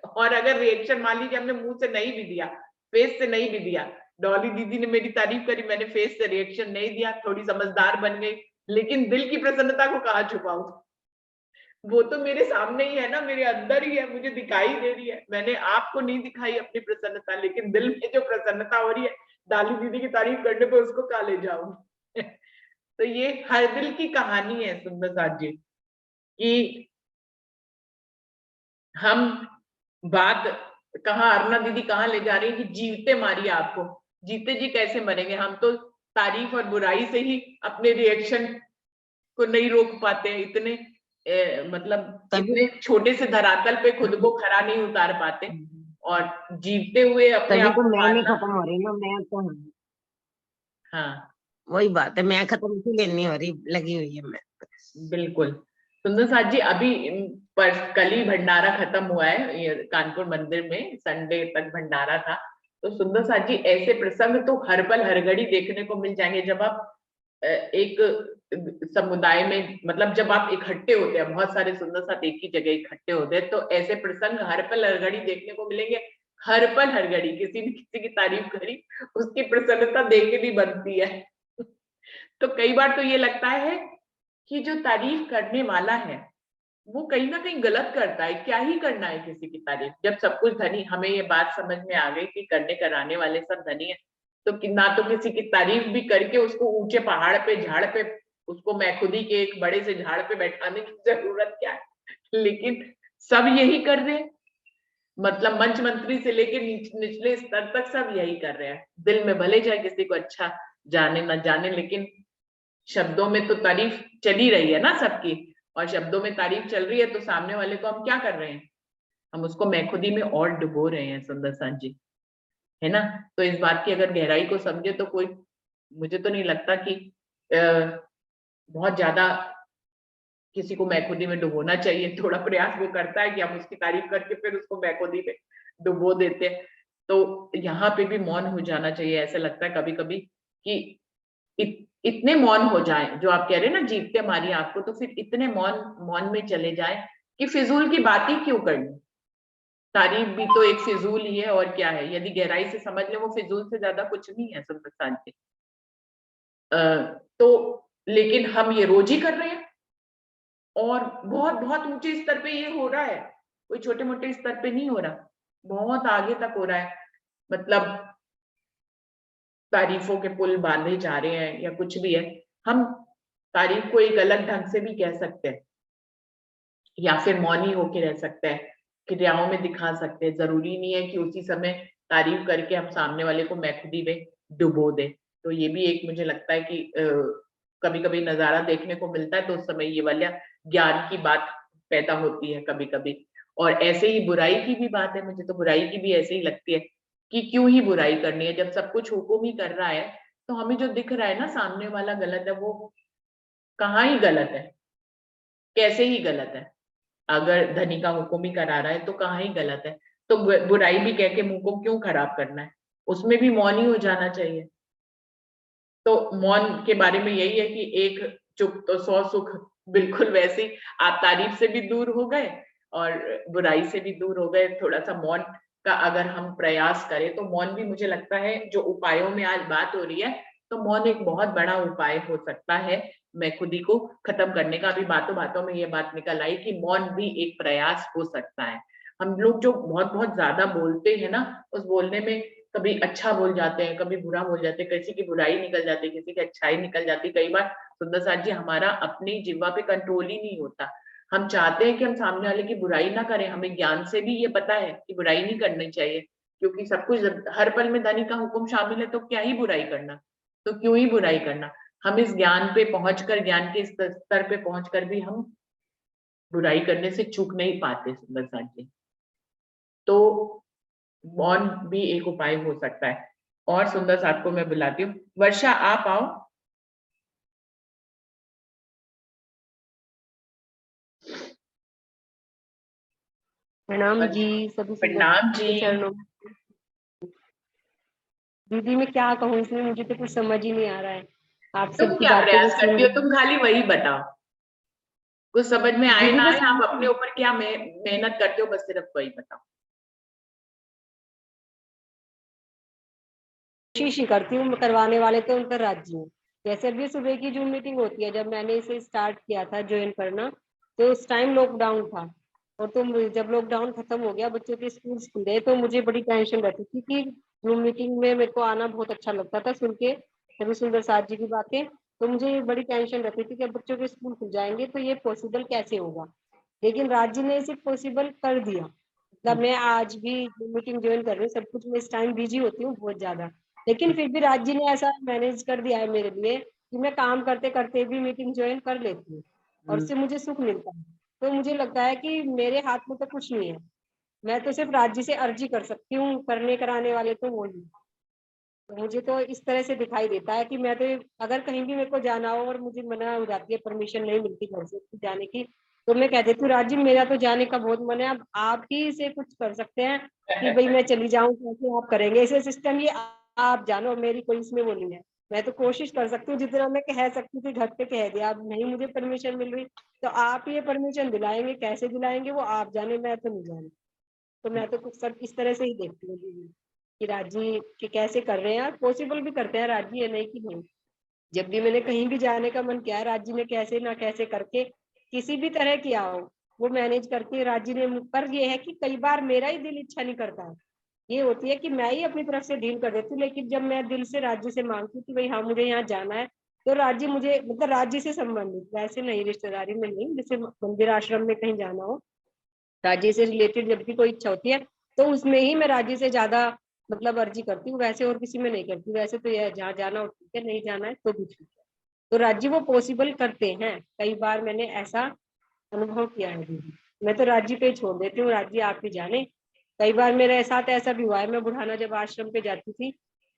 और अगर रिएक्शन मान लीजिए हमने मुंह से नहीं भी दिया, फेस से नहीं भी दिया, डॉली दीदी ने मेरी तारीफ करी, मैंने फेस से रिएक्शन नहीं दिया, थोड़ी समझदार बन गई, लेकिन दिल की प्रसन्नता को कहाँ छुपाऊं? वो तो मेरे सामने ही है ना, मेरे अंदर ही है, मुझे दिखाई दे रही है। मैंने आपको नहीं दिखाई अपनी प्रसन्नता, लेकिन दिल में जो प्रसन्नता हो रही है, डाली दीदी की तारीफ करने पे, उसको कहाँ ले जाऊं? तो ये हर दिल की कहानी है सुंदर साथ जी, कि हम बात कहाँ, अरुणा दीदी कहाँ ले जा रही है, कि जीवते मारिए आपको। जीते जी कैसे मरेंगे? हम तो तारीफ और बुराई से ही अपने रिएक्शन को नहीं रोक पाते हैं। इतने मतलब तभी इतने छोटे से धरातल पे खुद को खरा नहीं उतार पाते, और जीवते हुए अपने तभी आप तो को मैं नहीं मारना। खत्म हो रही ना, मैं तो हाँ, वही बात है, मैं खत्म इसीलिए नहीं हो रही, लगी हुई है मैं। बिल्कुल। सुंदर साथ जी, अभी पर कल ही भंडारा खत्म हुआ है ये कानपुर मंदिर में, संडे तक भंडारा था। तो सुंदर साथ जी, ऐसे प्रसंग तो हर पल हर घड़ी देखने को मिल जाएंगे। जब आप एक समुदाय में, मतलब जब आप इकट्ठे होते हैं, बहुत सारे सुंदर साथ एक ही जगह इकट्ठे होते हैं, तो ऐसे प्रसंग हर पल हर घड़ी देखने को मिलेंगे। हर पल हर घड़ी किसी ने किसी की तारीफ करी, उसकी प्रसन्नता देखनी बनती है। तो कई बार तो ये लगता है कि जो तारीफ करने वाला है वो कहीं ना कहीं गलत करता है। क्या ही करना है किसी की तारीफ, जब सब कुछ धनी। हमें ये बात समझ में आ गई कि करने कराने वाले सब धनी है, तो ना तो किसी की तारीफ भी करके उसको ऊंचे पहाड़ पे, झाड़ पे, उसको मैं खुद ही के एक बड़े से झाड़ पे बैठाने की जरूरत क्या है? लेकिन सब यही कर रहे हैं, मतलब मंच मंत्री से लेके निचले स्तर तक सब यही कर रहे हैं। दिल में भले चाहे किसी को अच्छा जाने ना जाने, लेकिन शब्दों में तो तारीफ चली रही है ना सबकी। और शब्दों में तारीफ चल रही है तो सामने वाले को हम क्या कर रहे हैं? हम उसको मैं खुदी में और डुबो रहे हैं सुंदर सा जी, है ना? तो इस बात की अगर गहराई को समझे तो कोई, मुझे तो नहीं लगता कि बहुत ज्यादा किसी को मैं खुदी में डुबोना चाहिए। थोड़ा प्रयास वो करता है कि हम उसकी तारीफ करके फिर उसको मैं खुदी में डुबो देते हैं। तो यहाँ पे भी मौन हो जाना चाहिए। ऐसा लगता है कभी कभी कि इतने मौन हो जाएं, जो आप कह रहे हैं ना, जीवते मारिए आपको, तो फिर इतने मौन मौन में चले जाएं कि फिजूल की बात ही क्यों करनी? तारीफ भी तो एक फिजूल ही है, और क्या है? यदि गहराई से समझ ले, वो फिजूल से ज्यादा कुछ नहीं है सुल्तान जी। तो लेकिन हम ये रोज ही कर रहे हैं, और बहुत बहुत ऊंचे स्तर पे ये हो रहा है, कोई छोटे मोटे स्तर पे नहीं हो रहा, बहुत आगे तक हो रहा है। मतलब तारीफों के पुल बांधे जा रहे हैं या कुछ भी है, हम तारीफ को एक अलग ढंग से भी कह सकते हैं या फिर मौनी होके रह सकते हैं, क्रियाओं में दिखा सकते हैं। जरूरी नहीं है कि उसी समय तारीफ करके हम सामने वाले को मैखुदी में डुबो दें। तो ये भी एक मुझे लगता है कि कभी कभी नजारा देखने को मिलता है, तो उस समय ये वाला ज्ञान की बात पैदा होती है कभी कभी। और ऐसे ही बुराई की भी बात है, मुझे तो बुराई की भी ऐसे ही लगती है कि क्यों ही बुराई करनी है, जब सब कुछ हुकुम ही कर रहा है। तो हमें जो दिख रहा है ना सामने वाला गलत है, वो कहाँ ही गलत है, कैसे ही गलत है। अगर धनी का हुक्म ही करा रहा है तो कहाँ ही गलत है। तो बुराई भी कह के मुंह को क्यों खराब करना है, उसमें भी मौन ही हो जाना चाहिए। तो मौन के बारे में यही है कि एक चुप तो 100 सुख, बिल्कुल वैसे ही आप तारीफ से भी दूर हो गए और बुराई से भी दूर हो गए। थोड़ा सा मौन का अगर हम प्रयास करें तो मौन भी मुझे लगता है, जो उपायों में आज बात हो रही है, तो मौन एक बहुत बड़ा उपाय हो सकता है मैखुदी को खत्म करने का। अभी बातों बातों में ये बात निकल आई कि मौन भी एक प्रयास हो सकता है। हम लोग जो बहुत बहुत ज्यादा बोलते हैं ना, उस बोलने में कभी अच्छा बोल जाते हैं, कभी बुरा बोल जाते हैं, किसी की बुराई निकल जाती है, किसी की अच्छाई निकल जाती है। कई बार सुंदर साथ जी हमारा अपनी जिह्वा पे कंट्रोल ही नहीं होता। हम चाहते हैं कि हम सामने वाले की बुराई ना करें, हमें ज्ञान से भी ये पता है कि बुराई नहीं करनी चाहिए, क्योंकि सब कुछ हर पल में धनी का हुक्म शामिल है, तो क्या ही बुराई करना, तो क्यों ही बुराई करना। हम इस ज्ञान पे पहुंचकर, ज्ञान के स्तर पे पहुंचकर भी हम बुराई करने से चूक नहीं पाते सुंदर साथ जी। तो मौन भी एक उपाय हो सकता है। और सुंदर साथ को मैं बुलाती हूँ, वर्षा आप आओ। प्रणाम जी, सभी प्रणाम जी। के चरणों में। दीदी मैं क्या कहूँ, इसमें मुझे तो कुछ समझ ही नहीं आ रहा है। आप तुम सबकी क्या बातें तो प्रयास सुन करती हो, रही तुम खाली वही बताओ, कुछ समझ में आए दीदी, ना बस आए, आप अपने ऊपर क्या मेहनत करते हो, बस सिर्फ वही बताओ। कोशिश ही करती हूँ, करवाने वाले तो उनका राज्य हूँ। जैसे अभी सुबह की जो मीटिंग होती है, जब मैंने इसे स्टार्ट किया था ज्वाइन करना, तो उस टाइम लॉकडाउन था। और तो जब लॉकडाउन खत्म हो गया, बच्चों के स्कूल खुल गए, तो मुझे बड़ी टेंशन रहती थी कि जूम मीटिंग में मेरे को आना बहुत अच्छा लगता था सुन के रवि सुंदर साथ जी की बातें। तो मुझे बड़ी टेंशन रहती थी कि अब बच्चों के स्कूल खुल जाएंगे तो ये पॉसिबल कैसे होगा। लेकिन राज्य ने इसे पॉसिबल कर दिया। मतलब मैं आज भी मीटिंग ज्वाइन कर रही हूँ, सब कुछ मैं इस टाइम बिजी होती हूँ बहुत ज्यादा, लेकिन फिर भी राज्य ने ऐसा मैनेज कर दिया है मेरे लिए कि मैं काम करते करते भी मीटिंग ज्वाइन कर लेती हूँ और उससे मुझे सुख मिलता है। तो मुझे लगता है कि मेरे हाथ में तो कुछ नहीं है, मैं तो सिर्फ राज्य से अर्जी कर सकती हूँ, करने कराने वाले तो वो ही। तो मुझे तो इस तरह से दिखाई देता है कि मैं तो, अगर कहीं भी मेरे को जाना हो और मुझे मना हो जाती है, परमिशन नहीं मिलती घर से जाने की, तो मैं कह देती हूँ राज्य मेरा तो जाने का बहुत मन है, अब आप ही इसे कुछ कर सकते हैं कि भाई मैं चली जाऊँ, कैसे आप करेंगे इसे सिस्टम, ये आप जानो, मेरी कोई इसमें वो नहीं है। मैं तो कोशिश कर सकती हूँ जितना मैं कह सकती थी, घर पे कह दिया, अब नहीं मुझे परमिशन मिल रही, तो आप ये परमिशन दिलाएंगे, कैसे दिलाएंगे वो आप जाने, मैं तो नहीं जाने। तो मैं तो कुछ सब इस तरह से ही देखती हूँ दीदी कि राज्य के कैसे कर रहे हैं, पॉसिबल भी करते हैं राज्य, है नहीं कि नहीं। जब भी मैंने कहीं भी जाने का मन किया है, राज्य ने कैसे ना कैसे करके किसी भी तरह किया हो, वो मैनेज करके राज्य ने। पर ये है कि कई बार मेरा ही दिल इच्छा नहीं करता है, ये होती है कि मैं ही अपनी तरफ से डील कर देती हूँ। लेकिन जब मैं दिल से राज्य से मांगती हूँ कि भाई हाँ मुझे यहाँ जाना है, तो राज्य मुझे, मतलब राज्य से संबंधित, वैसे नहीं रिश्तेदारी में नहीं, जैसे मंदिर आश्रम में कहीं जाना हो, राज्य से रिलेटेड जब भी कोई इच्छा होती है, तो उसमें ही मैं राज्य से ज्यादा मतलब अर्जी करती हूँ, वैसे और किसी में नहीं करती। वैसे तो यह जहाँ जाना हो ठीक है, नहीं जाना है तो भी ठीक है। तो राज्य वो पॉसिबल करते हैं, कई बार मैंने ऐसा अनुभव किया है दीदी। मैं तो राज्य पे छोड़ देती हूँ, राज्य आप ही जाने। कई बार मेरे साथ ऐसा भी हुआ है, मैं बुढ़ाना जब आश्रम पे जाती थी,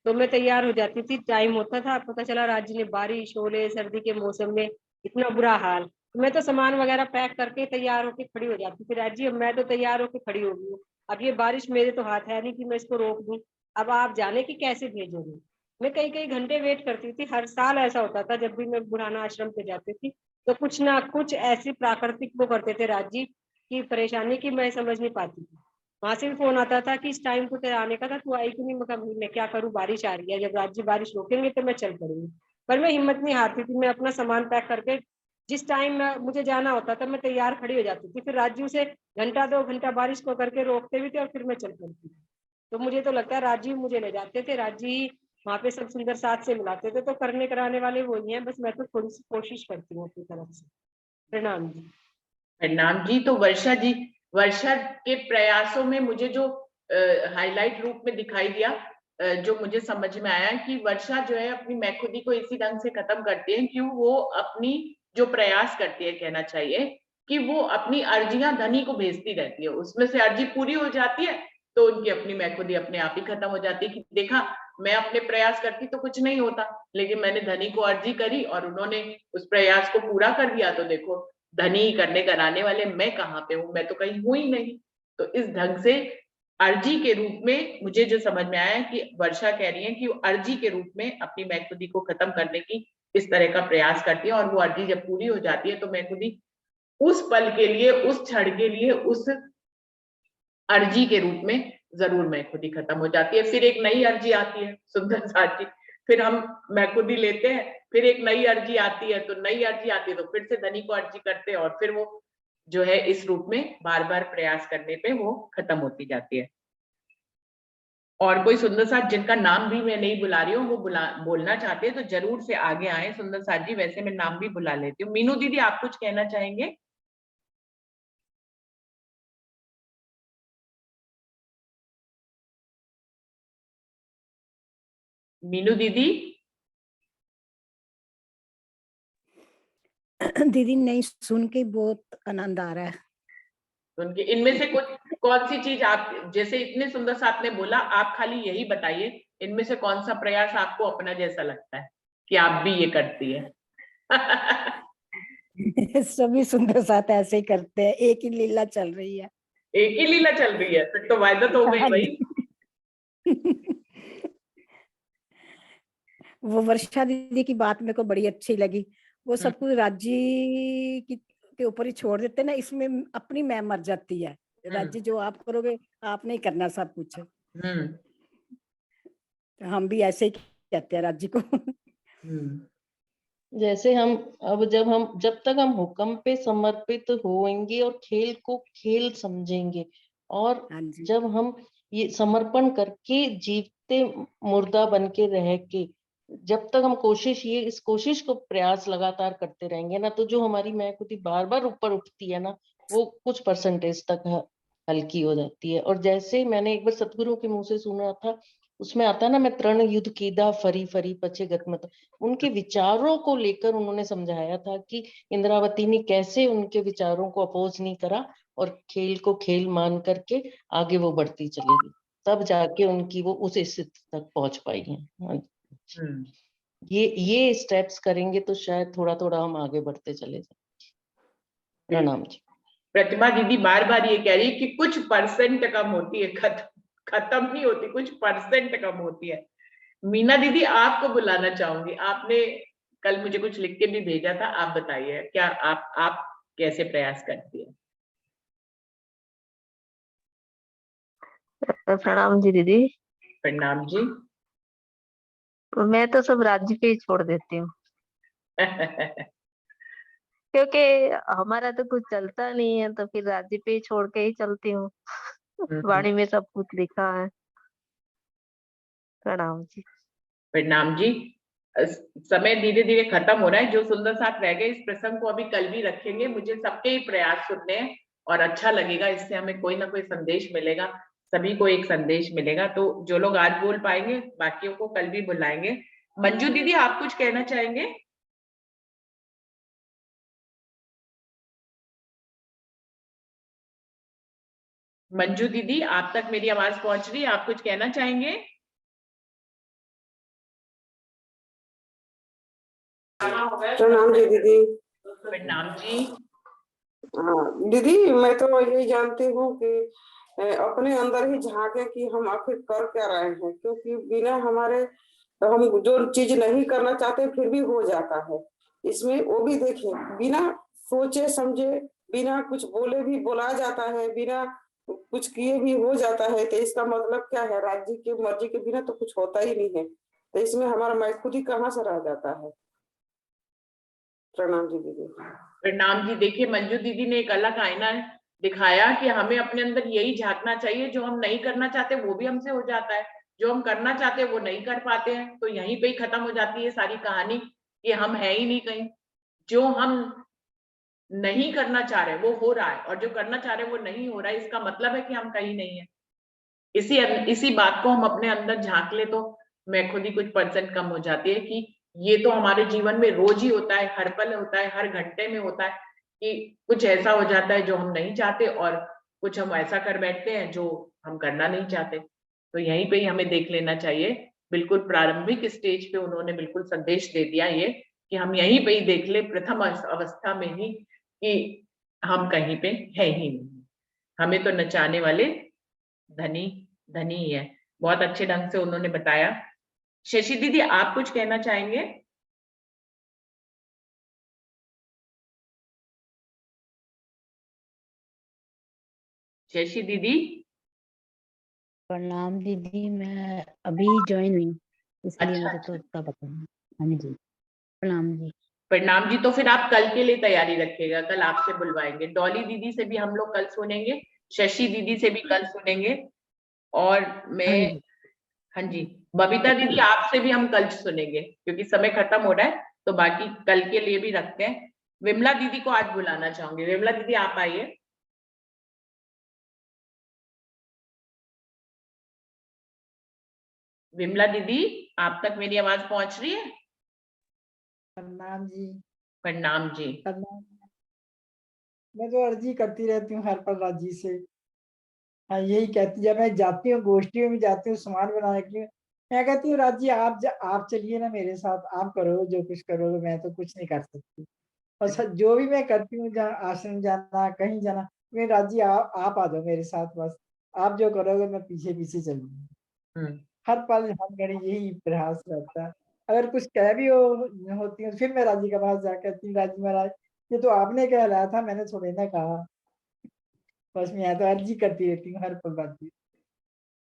तो मैं तैयार हो जाती थी, टाइम होता था, पता चला राज्य ने बारिश, ओले, सर्दी के मौसम में इतना बुरा हाल, मैं तो सामान वगैरह पैक करके तैयार होके खड़ी हो जाती थी, राज्य मैं तो तैयार होके खड़ी हो गई हूँ, अब ये बारिश मेरे तो हाथ है नहीं कि मैं इसको रोक दूं, अब आप जाने की कैसे भेजोगे। मैं कई कई घंटे वेट करती थी, हर साल ऐसा होता था जब भी मैं बुढ़ाना आश्रम पे जाती थी, तो कुछ ना कुछ ऐसी प्राकृतिक वो करते थे राज्य की परेशानी की मैं समझ नहीं पाती थी। वहां से भी फोन आता था कि इस टाइम को तेरा आने का था, तू आई क्यों नहीं। मैं कहा भाई मैं क्या करूँ, बारिश आ रही है, जब राज्य बारिश रोकेंगे तो मैं चल पड़ूंगी। पर मैं हिम्मत नहीं हारती थी, मैं अपना सामान पैक करके जिस टाइम मुझे जाना होता था मैं तैयार खड़ी हो जाती थी, फिर राज्यों से घंटा 2 घंटा बारिश को करके रोकते भी थे और फिर मैं चल पड़ती थी। तो मुझे तो लगता है राज्य मुझे ले जाते थे, राज्य वहाँ पे सब सुंदर साथ से मिलाते थे, तो करने कराने वाले वही हैं, बस मैं तो थोड़ी सी कोशिश करती हूँ अपनी तरफ से। प्रणाम जी। प्रणाम जी। तो वर्षा के प्रयासों में मुझे जो हाईलाइट रूप में दिखाई दिया, जो मुझे समझ में आया कि वर्षा जो है अपनी मैखुदी को इसी ढंग से खत्म करती है कि वो अपनी जो प्रयास करती है, कहना चाहिए कि वो अपनी अर्जियां धनी को भेजती रहती है, उसमें से अर्जी पूरी हो जाती है तो उनकी अपनी मैखुदी अपने आप ही खत्म हो जाती है कि देखा, मैं अपने प्रयास करती तो कुछ नहीं होता, लेकिन मैंने धनी को अर्जी करी और उन्होंने उस प्रयास को पूरा कर दिया, तो देखो धनी करने कराने वाले मैं कहाँ पे हूँ, मैं तो कहीं हूं ही नहीं। तो इस ढंग से अर्जी के रूप में मुझे जो समझ में आया कि वर्षा कह रही है कि वो अर्जी के रूप में अपनी मैखुदी को खत्म करने की इस तरह का प्रयास करती है, और वो अर्जी जब पूरी हो जाती है तो मैखुदी उस पल के लिए, उस क्षण के लिए, उस अर्जी के रूप में जरूर मैखुदी खत्म हो जाती है। फिर एक नई अर्जी आती है सुंदर साथ जी, फिर हम मैखुदी लेते हैं, फिर एक नई अर्जी आती है, तो नई अर्जी आती है तो फिर से धनी को अर्जी करते हैं, और फिर वो जो है इस रूप में बार बार प्रयास करने पे वो खत्म होती जाती है। और कोई सुंदर साथ जिनका नाम भी मैं नहीं बुला रही हूँ, वो बोलना चाहते हैं तो जरूर से आगे आए सुंदर साथ जी, वैसे मैं नाम भी बुला लेती हूँ। मीनू दीदी, आप कुछ कहना चाहेंगे? मीनू दीदी? दीदी नहीं, सुन के बहुत आनंद आ रहा है। उनके इनमें से कुछ कौन सी चीज आप, जैसे इतने सुंदर से आपने बोला, आप खाली यही बताइए इनमें से कौन सा प्रयास आपको अपना जैसा लगता है कि आप भी ये करती है? सभी सुंदर साथ ऐसे ही करते हैं, एक ही लीला चल रही है। एक ही लीला चल रही है, फिर तो वायदत हो गई हाँ भाई। जी। वो वर्षा दीदी की बात मेरे को बड़ी अच्छी लगी। वो सब कुछ राज्य की के ऊपर ही छोड़ देते ना, इसमें अपनी मैं मर जाती है। राज्य जो आप करोगे, आप नहीं करना सब कुछ। हम्म तो हम भी ऐसे ही कहते हैं राज्य को। हम्म जैसे जब तक हम हुक्म पे समर्पित होंगे और खेल को खेल समझेंगे, और हाँ जी। जब हम ये समर्पण करके जीवते मुर्दा बन के रह के, जब तक हम इस कोशिश को प्रयास लगातार करते रहेंगे ना, तो जो हमारी मैखुदी बार बार ऊपर उठती है ना, वो कुछ परसेंटेज तक हल्की हो जाती है। और जैसे मैंने एक बार सतगुरु के मुंह से सुना था, उसमें आता है ना, मैं तृण युद्ध कीदा फरी फरी पछे गत मत। उनके विचारों को लेकर उन्होंने समझाया था कि इंद्रावती ने कैसे उनके विचारों को अपोज नहीं करा और खेल को खेल मान करके आगे वो बढ़ती चली गई, तब जाके उनकी वो उस स्थिति तक पहुंच पाई है। हाँ, हम्म ये स्टेप्स करेंगे तो शायद थोड़ा थोड़ा हम आगे बढ़ते चले जाएं। प्रणाम जी। प्रतिमा दीदी बार बार ये कह रही है कि कुछ परसेंट कम होती है, खत्म नहीं होती, कुछ परसेंट कम होती है। मीना दीदी, आपको बुलाना चाहूंगी, आपने कल मुझे कुछ लिख के भी भेजा था, आप बताइए क्या आप कैसे प्रयास करती है? प्रणाम जी दीदी। प्रणाम जी। मैं तो सब राज्य पे ही छोड़ देती हूँ, क्योंकि हमारा तो कुछ चलता नहीं है, तो फिर राज्य पे ही छोड़ के ही चलती हूँ। वाणी में सब कुछ लिखा है। प्रणाम जी। प्रणाम जी। समय धीरे धीरे खत्म हो रहा है, जो सुंदर साथ रह गए इस प्रसंग को अभी कल भी रखेंगे, मुझे सबके ही प्रयास सुनने हैं और अच्छा लगेगा, इससे हमें कोई ना कोई संदेश मिलेगा, सभी को एक संदेश मिलेगा। तो जो लोग आज बोल पाएंगे बाकियों को कल भी बुलाएंगे। मंजू दीदी, आप कुछ कहना चाहेंगे? मंजू दीदी, आप तक मेरी आवाज पहुंच रही है, आप कुछ कहना चाहेंगे? प्रणाम जी दीदी। प्रणाम जी। हाँ दीदी, मैं तो यही जानती हूँ कि अपने अंदर ही झांके कि हम आखिर कर क्या रहे हैं, क्योंकि बिना हमारे हम जो चीज नहीं करना चाहते फिर भी हो जाता है। इसमें वो भी देखिए, बिना सोचे समझे, बिना कुछ बोले भी बोला जाता है, बिना कुछ किए भी हो जाता है। तो इसका मतलब क्या है, राज्य की मर्जी के बिना तो कुछ होता ही नहीं है। तो इसमें हमारा मैं खुद ही कहाँ से रह जाता है। प्रणाम जी दीदी। प्रणाम जी। देखिए, मंजू दीदी ने एक अलग आईना दिखाया कि हमें अपने अंदर यही झांकना चाहिए, जो हम नहीं करना चाहते वो भी हमसे हो जाता है, जो हम करना चाहते हैं वो नहीं कर पाते हैं, तो यहीं पे ही खत्म हो जाती है सारी कहानी कि हम है ही नहीं कहीं। जो हम नहीं करना चाह रहे वो हो रहा है, और जो करना चाह रहे वो नहीं हो रहा है, इसका मतलब है कि हम कहीं नहीं है। इसी बात को हम अपने अंदर झांक ले तो मैं खुद ही कुछ % कम हो जाती है कि ये तो हमारे जीवन में रोज ही होता है, हर पल होता है, हर घंटे में होता है कि कुछ ऐसा हो जाता है जो हम नहीं चाहते, और कुछ हम ऐसा कर बैठते हैं जो हम करना नहीं चाहते। तो यहीं पे ही हमें देख लेना चाहिए। बिल्कुल प्रारंभिक स्टेज पे उन्होंने बिल्कुल संदेश दे दिया ये कि हम यहीं पे ही देख ले प्रथम अवस्था में ही कि हम कहीं पे है ही नहीं। हमें तो नचाने वाले धनी धनी ही है। बहुत अच्छे ढंग से उन्होंने बताया। शशि दीदी, आप कुछ कहना चाहेंगे? शशि दीदी। प्रणाम दीदी, मैं अभी ज्वाइन हुई इसलिए अच्छा, मुझे तो उतना पता नहीं। हाँ जी, प्रणाम जी। प्रणाम जी। तो फिर आप कल के लिए तैयारी रखिएगा, कल आपसे बुलवाएंगे। डॉली दीदी से भी हम लोग कल सुनेंगे, शशि दीदी से भी कल सुनेंगे, और मैं, हाँ जी, हाँ जी, बबीता दीदी आपसे भी हम कल सुनेंगे, क्योंकि समय खत्म हो रहा है तो बाकी कल के लिए भी रखते हैं। विमला दीदी को आज बुलाना चाहूंगी। विमला दीदी आप आइए। विमला दीदी, आप तक मेरी आवाज पहुंच रही है? प्रणाम जी। प्रणाम जी। प्रणाम। मैं तो अर्जी करती रहती हूँ हर पल राजी से। हाँ, यही कहती, जब मैं जाती हूँ गोष्ठियों में जाती हूँ सामान बनाने के लिए, मैं कहती हूँ राजी आप चलिए ना मेरे साथ, आप करो जो कुछ करोगे, मैं तो कुछ नहीं कर सकती। और जो भी मैं करती हूँ, जहाँ आश्रम जाना कहीं जाना, मैं राजी आप आ जाओ मेरे साथ, बस आप जो करोगे मैं पीछे पीछे चलूंगी। हर पल हर घड़ी यही प्रयास रहता है। अगर कुछ कह भी होती हूँ, फिर मैं राजी के पास जा कहती हूँ, राजी महाराज ये तो आपने कहलाया था, मैंने थोड़े ना कहा। बस मैं यहाँ तो अर्जी करती रहती हूँ हर पल बात।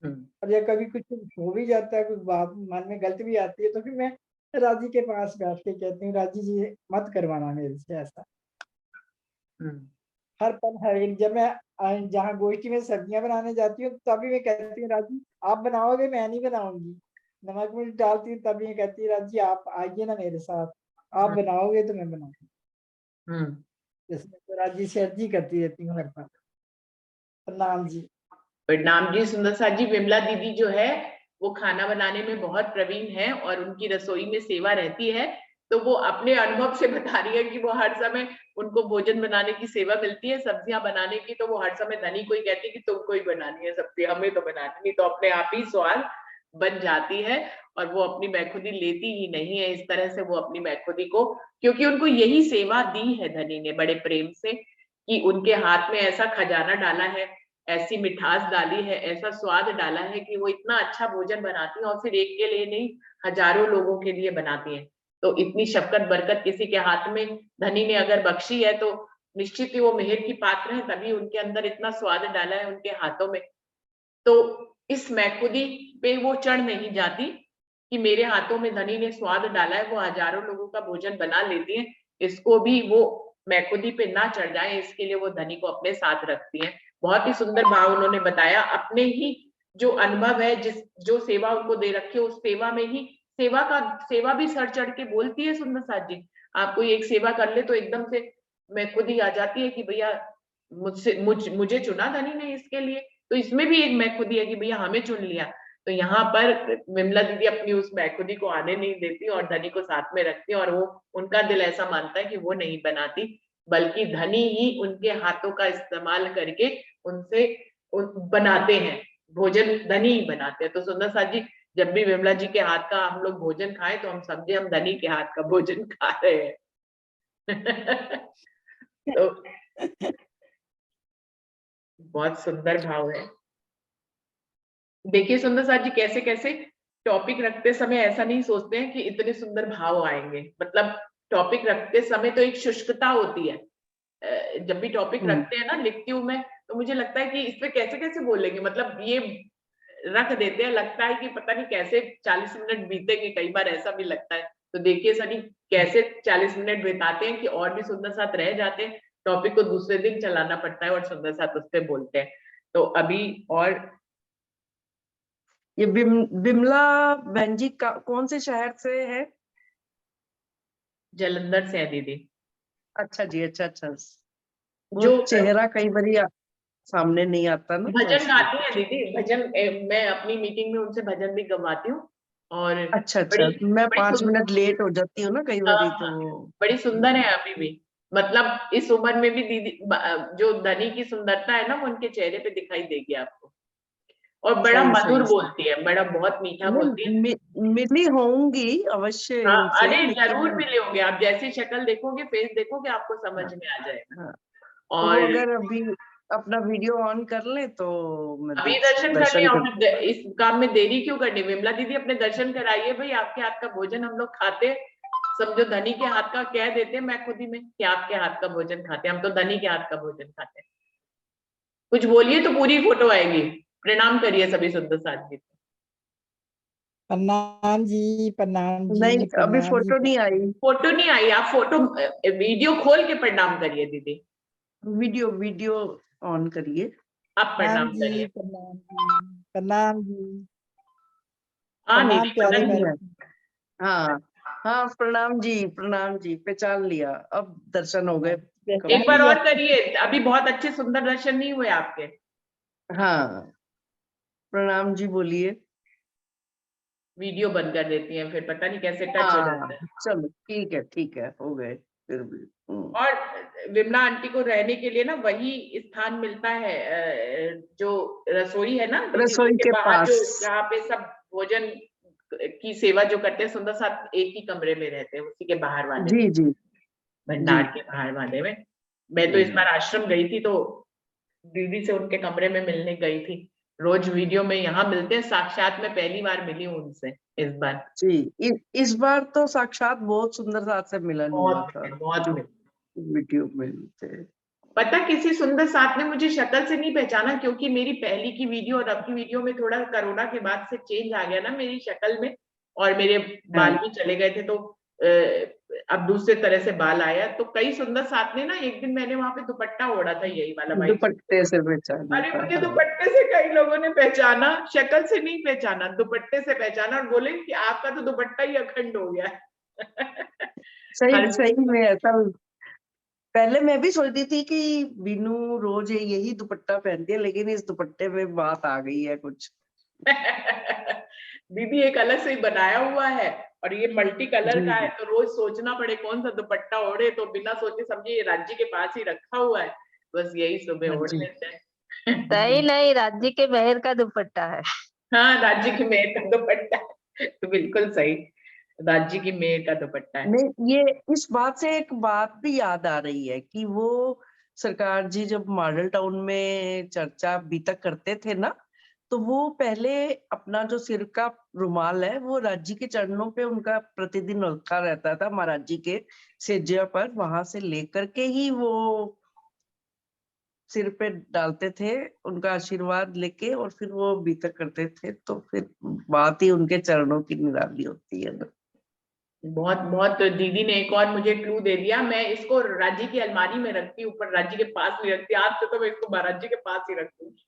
और या कभी कुछ हो भी जाता है, कुछ बात मन में गलत भी आती है, तो फिर मैं राजी के पास बैठ के कहती हूँ, राजी जी मत करवाना मेरे से ऐसा। हर पल हर एक, जब मैं जहाँ गोष्ठी में सब्जियां बनाने जाती हूँ तभी मैं कहती हूँ, राजी आप बनाओगे, मैं नहीं बनाऊंगी। नमक मिर्च डालती हूँ तभी कहती है, राजी आप आइए ना मेरे साथ, आप बनाओगे तो मैं बनाऊंगी। इसमें तो राजी से अर्जी करती रहती हूँ हर पल। प्रणाम जी। प्रणाम जी। सुंदर साथ जी, विमला दीदी जो है वो खाना बनाने में बहुत प्रवीण है, और उनकी रसोई में सेवा रहती है, तो वो अपने अनुभव से बता रही है कि वो हर समय उनको भोजन बनाने की सेवा मिलती है, सब्जियां बनाने की, तो वो हर समय धनी को ही कहती है कि तुमको ही बनानी है सब्जी, हमें तो बनानी नहीं, तो अपने आप ही स्वाद बन जाती है, और वो अपनी बैखुदी लेती ही नहीं है। इस तरह से वो अपनी बैखुदी को, क्योंकि उनको यही सेवा दी है धनी ने बड़े प्रेम से, कि उनके हाथ में ऐसा खजाना डाला है, ऐसी मिठास डाली है, ऐसा स्वाद डाला है कि वो इतना अच्छा भोजन बनाती हैं, और फिर एक के लिए नहीं, हजारों लोगों के लिए बनाती हैं। तो इतनी शफकत बरकत किसी के हाथ में धनी ने अगर बख्शी है तो निश्चित ही वो मेहर की पात्र है, तभी उनके अंदर इतना स्वाद डाला है उनके हाथों में। तो इस मैखुदी पे वो चढ़ नहीं जाती कि मेरे हाथों में धनी ने स्वाद डाला है, वो हजारों लोगों का भोजन बना लेती है, इसको भी वो मैखुदी पे ना चढ़ जाए, इसके लिए वो धनी को अपने साथ रखती है। बहुत ही सुंदर भाव उन्होंने बताया। अपने ही जो अनुभव है, जो सेवा उनको दे रखी है, उस सेवा में ही सेवा भी सर चढ़ के बोलती है। सुंदर साथ जी, आप कोई एक सेवा कर ले तो एकदम से मैखुदी आ जाती है कि भैया मुझे चुना धनी ने इसके लिए, तो इसमें भी एक मैखुदी है कि भैया हमें चुन लिया। तो यहाँ पर विमला दीदी अपनी उस मैखुदी को आने नहीं देती और धनी को साथ में रखती, और वो उनका दिल ऐसा मानता है कि वो नहीं बनाती, बल्कि धनी ही उनके हाथों का इस्तेमाल करके उनसे बनाते हैं भोजन, धनी ही बनाते हैं। तो सुंदर साथ जी, जब भी विमला जी के हाथ का हम लोग भोजन खाएं तो हम समझे हम धनी के हाथ का भोजन खा रहे हैं। तो बहुत सुंदर भाव है। देखिए सुंदर साथ जी, कैसे कैसे टॉपिक रखते समय ऐसा नहीं सोचते हैं कि इतने सुंदर भाव आएंगे। मतलब टॉपिक रखते समय तो एक शुष्कता होती है, जब भी टॉपिक रखते हैं ना, लिखती हूँ मैं, तो मुझे लगता है कि इस पे कैसे कैसे बोलेंगे, मतलब ये रख देते हैं, लगता है कि पता नहीं कैसे 40 मिनट बीतेंगे, कई बार ऐसा भी लगता है। तो देखिए सनी कैसे 40 मिनट बिताते हैं कि और भी सुंदर साथ रह जाते हैं, टॉपिक को दूसरे दिन चलाना पड़ता है और सुंदर साथ उस पे बोलते हैं। तो अभी और ये बिमला बहन जी कौन से शहर से है? जलंधर से है दीदी। अच्छा जी, अच्छा। वो जो चेहरा कई बारी सामने नहीं आता ना, तो भजन इसलिए। गाती है दीदी, भजन मैं अपनी मीटिंग में उनसे भजन भी गवाती हूँ। और अच्छा, बड़ी मैं बड़ी 5 सुंदर, मिनट लेट हो जाती हूँ ना कई बारी, तो बड़ी सुंदर है अभी भी। मतलब इस उम्र में भी दीदी जो धनी की सुंदरता है ना वो उनके चेहरे पे दिखाई देगी आपको। और बड़ा सही मधुर सही सही। बोलती है, बड़ा बहुत मीठा बोलती है। मिली होंगी अवश्य हाँ, इनसे, अरे लेकिन जरूर मिले होंगे आप, जैसी शक्ल देखोगे, फेस देखोगे, आपको समझ हाँ, में आ जाएगा। हाँ। और वो अगर अभी अपना वीडियो ऑन कर ले तो मैं अभी दर्शन करने दर्शन आओ, कर। फिर इस काम में देरी क्यों करनी? विमला दीदी अपने दर्शन कराइए भाई, आपके हाथ का भोजन हम लोग खाते, समझो धनी के हाथ का कह देते, मैं खुद ही में कि आपके हाथ का भोजन खाते, हम तो धनी के हाथ का भोजन खाते। कुछ बोलिए तो पूरी फोटो आएगी। प्रणाम करिए सभी सुंदर साथ जी। प्रणाम जी, प्रणाम जी, नहीं, अभी प्रणाम जी। फोटो नहीं आई। फोटो नहीं आई, आप फोटो वीडियो खोल के प्रणाम करिए दीदी। वीडियो ऑन करिए। आप प्रणाम प्रणाम जी, करिए। प्रणाम जी, प्रणाम जी, हाँ प्रणाम दीदी प्यारे पता भाई। हाँ हाँ, प्रणाम जी, प्रणाम जी, पहचान लिया, अब दर्शन हो गए एक पहचान बार कंप्लीट। लिया। और करिए, अभी बहुत अच्छे सुंदर दर्शन नहीं हुए आपके। हाँ, प्रणाम जी बोलिए। वीडियो बंद कर देती हैं, फिर पता नहीं कैसे टच हो हाँ, जाता है। चलो ठीक है, हो गए फिर भी। और विमला आंटी को रहने के लिए ना वही स्थान मिलता है, जो रसोई है ना दीदी, रसोई उसके के बाहर पास। जो जहाँ पे सब भोजन की सेवा जो करते हैं, सुंदर साथ एक ही कमरे में रहते हैं, उसी के बाहर वाले जी जी जी। भंडार के बाहर वाले में। मैं तो इस बार आश्रम गई थी तो दीदी से उनके कमरे में मिलने गई थी। रोज वीडियो में यहाँ मिलते हैं, साक्षात में पहली बार मिली हूँ उनसे इस बार। जी, इस बार तो साक्षात बहुत सुंदर साथ से मिलन हुआ बहुत था, बहुत जो मिली। वीडियो में थे। पता किसी सुंदर साथ ने मुझे शक्ल से नहीं पहचाना, क्योंकि मेरी पहली की वीडियो और अब की वीडियो में थोड़ा कोरोना के बाद से चेंज आ गया ना मेरी शक्ल में, और मेरे बाल हाँ, भी चले गए थे, तो अब दूसरे तरह से बाल आया। तो कई सुंदर साथ ने ना, एक दिन मैंने वहां पे दुपट्टा ओढ़ा था यही वाला व्हाइट सूट। दुपट्टे से पहचाना अरे था, मुझे हाँ। दुपट्टे से कई लोगों ने पहचाना, शक्ल से नहीं पहचाना, दुपट्टे से पहचाना, और बोले कि आपका तो दुपट्टा ही अखंड हो गया है। सही हर सही में ऐसा। पहले मैं भी सोचती थी कि बीनू रोज यही दुपट्टा पहनती है, लेकिन इस दुपट्टे में बात आ गई है कुछ। दीदी एक अलग से ही बनाया हुआ है, और ये मल्टी कलर जी का है, जी तो रोज सोचना पड़े कौन सा दुपट्टा ओढ़े, तो बिना सोचे समझे ये राज्य के पास ही रखा हुआ है, बस यही सुबह हाँ ओढ़ जी। लेते हैं। नहीं नहीं, राज्य के मेहर का दुपट्टा है। हाँ, राज्य की मेहर का दुपट्टा है, तो बिल्कुल सही, राज्य की मेहर का दुपट्टा है। नहीं, ये इस बात से एक बात भी याद आ रही है कि वो सरकार जी जब मॉडल टाउन में चर्चा अभी तक करते थे ना, तो वो पहले अपना जो सिर का रुमाल है वो राज्य के चरणों पे उनका प्रतिदिन रखा रहता था, महाराज जी के सेज्या पर, वहां से लेकर के ही वो सिर पे डालते थे, उनका आशीर्वाद लेके, और फिर वो बीतक करते थे, तो फिर बात ही उनके चरणों की निराली होती है ना। बहुत बहुत दीदी ने एक और मुझे क्लू दे दिया, मैं इसको राज्य की अलमारी में रखती हूँ, ऊपर राज्य के पास नहीं रखती, आज से तो मैं इसको महाराज जी के पास ही रखूंगी।